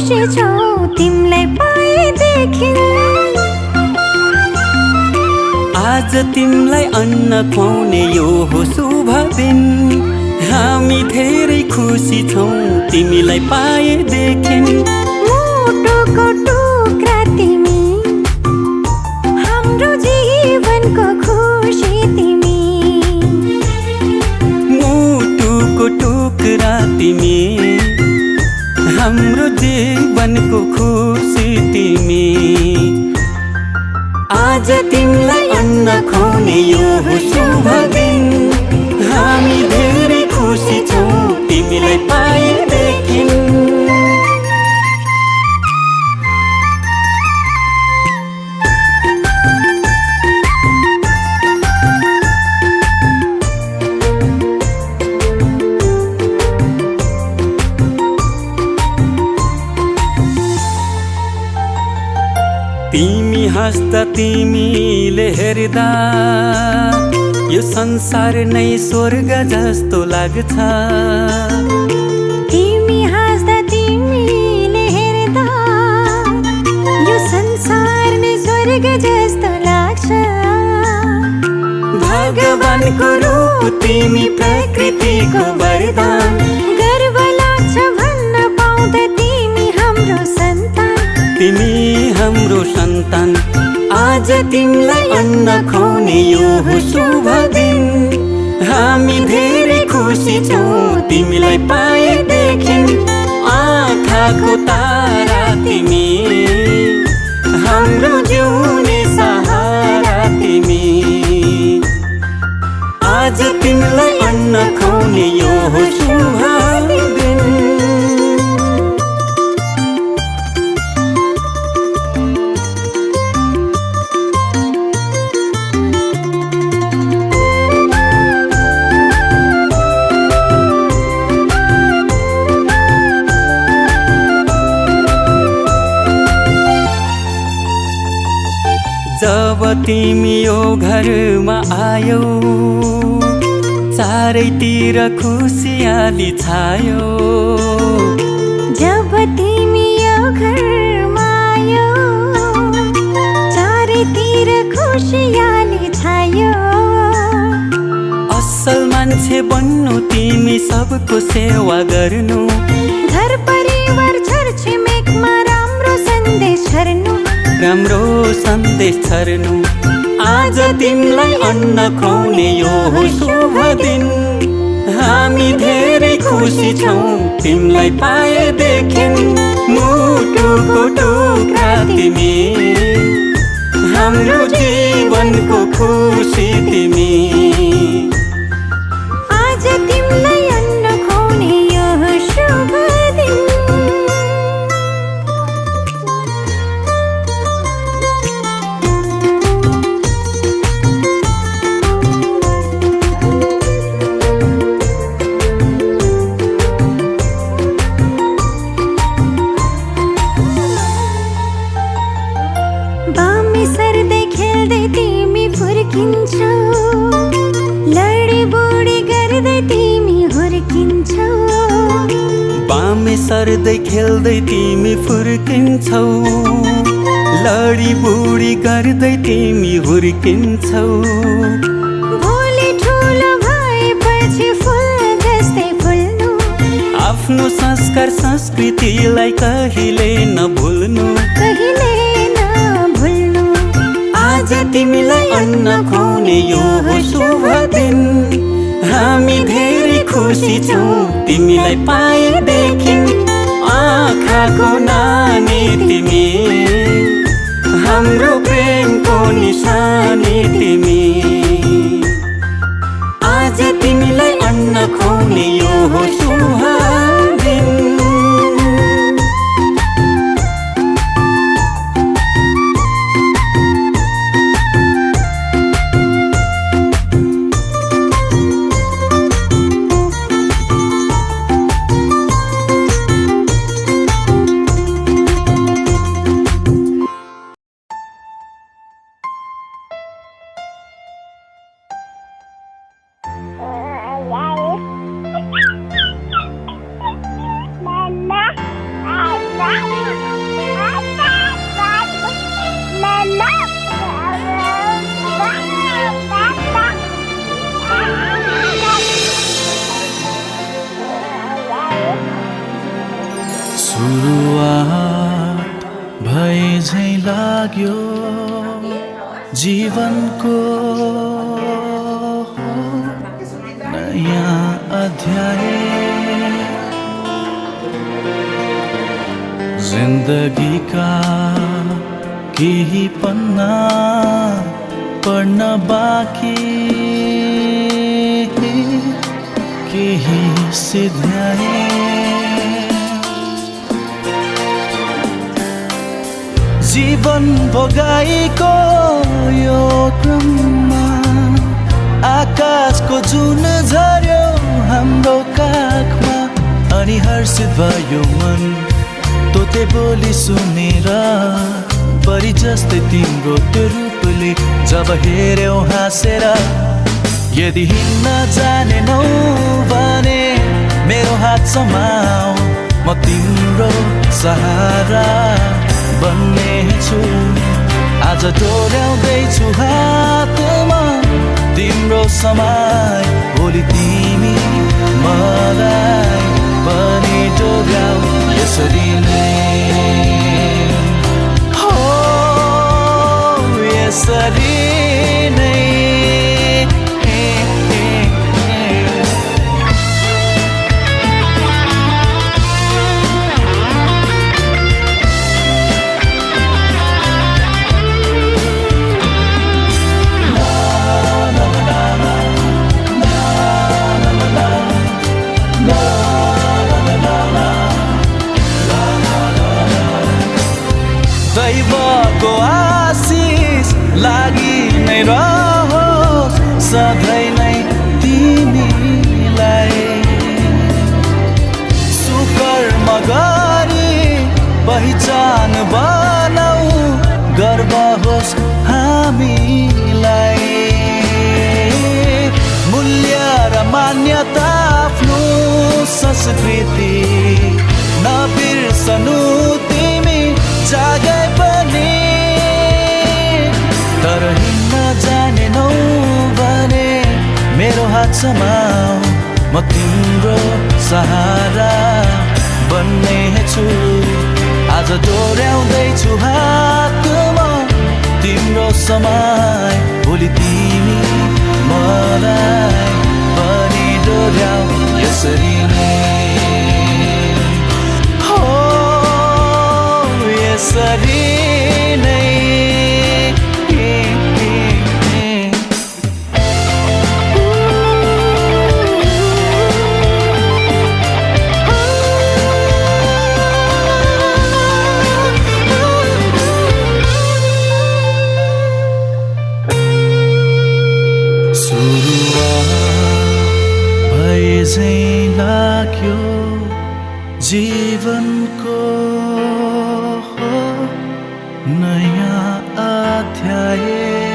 खुसी छौ तिमीलाई पाएदेखि। आज तिमीलाई अन्न खुवाउने यो हो शुभ दिन। हामी धेरै खुसी छौँ तिमीलाई पाएदेखि। मुटुको टुक्रा तिमी, हाम्रो जीवनको खुसी तिमी। मुटुको टुक्रा तिमी, हाम्रो जीवनको खुसी तिमी। आज तिमीलाई अन्न खुवाउने यो हो शुभ दिन। हामी धेरै खुसी छौँ तिमीलाई पाएदेखि। तिमी हाँस्दा तिमीले हेर्दा यो संसार नै स्वर्ग जस्तो लाग्छ। तिमी हाँस्दा तिमीले हेर्दा यो संसार नै स्वर्ग जस्तो लाग्छ। भगवानको रूप तिमी, प्रकृतिको वरदान। गर्व लाग्छ भन्न पाउँदा तिमी हाम्रो सन्तान। तिमी हाम्रो सन्तान। आज तिमीलाई अन्न खुवाउने यो हो शुभ दिन। हामी धेरै खुसी छौँ तिमीलाई पाएदेखि। आँखाको तारा तिमी, हाम्रो जिउने सहारा तिमी। आज तिमीलाई अन्न खुवाउने यो हो शुभ दिन। जब तिमी यो घरमा आयौ, चारैतिर खुसियाली छायो। जब तिमी यो घरमा आयौ, चारैतिर खुसियाली छायो। असल मान्छे बन्नु तिमी, सबको सेवा गर्नु। घर परिवार छरछिमेकमा राम्रो सन्देश छर्नु। राम्रो सन्देश छर्नु। आज तिमीलाई अन्न खुवाउने यो हो शुभ दिन। हामी धेरै खुसी छौँ तिमीलाई पाएदेखि। मुटुको टुक्रा तिमी, हाम्रो जीवनको खुसी तिमी। आज तिमीलाई अन्न खुवाउने यो हो शुभ दिन। बामे सर्दै खेल्दै तिमी फुर्किन्छौ, लडी बुडी गर्दै तिमी हुर्किन्छौ। बामे सर्दै खेल्दै तिमी फुर्किन्छौ, लडी बुडी गर्दै तिमी हुर्किन्छौ। भोलि ठुलो भएपछि फुल जस्तै फुल्नु। आफ्नो संस्कार संस्कृतिलाई कहिले नभुल्नु। कहिले नभुल्नु। आज तिमीलाई अन्न खुवाउने यो हो शुभ दिन। हामी धेरै खुसी छौँ तिमीलाई पाएदेखि। आँखाको नानी तिमी, हाम्रो प्रेमको निशानी तिमी। आज तिमीलाई अन्न खुवाउने यो हो शुभ दिन। सुरुवात भए झैँ लाग्यो जीवनको नयाँ अध्याय। जिन्दगीका केही पन्ना पढ्न बाँकी, केही सिध्याए। जीवन भोगाईको यो क्रममा आकाशको जुन झर्यो हाम्रो काखमा, अनि हर्षित भयो मन तोते बोली सुनेर। परी जस्तै तिम्रो त्यो रूपले जब हेर्यौ हाँसेर। यदि हिँड्न जानेनौ भने मेरो हात समाऊ, म तिम्रो सहारा बन्नेछु। आज डोर्याउँदैछु हातमा तिम्रो समय, भोलि तिमी मलाई पनि डोर्याऊ यसरी नै। हो यसरी नै। दैवको आशिष लागि नै रहोस् सधैँ नै तिमीलाई। सुकर्म गरी पहिचान बनाऊ, गर्व होस् हामीलाई। मूल्य र मान्यता आफ्नो संस्कृति नबिर्सनु तिमी जागे पनि। तर हिँड्न जानेनौ भने मेरो हात समाऊ, म तिम्रो सहारा बन्नेछु। आज डोर्याउँदैछु हातमा तिम्रो समय, भोलि तिमी मलाई पनि डोर्याऊ यसरी नै। हो यसरी नै। झैँ लाग्यो जीवनको नयाँ अध्याय।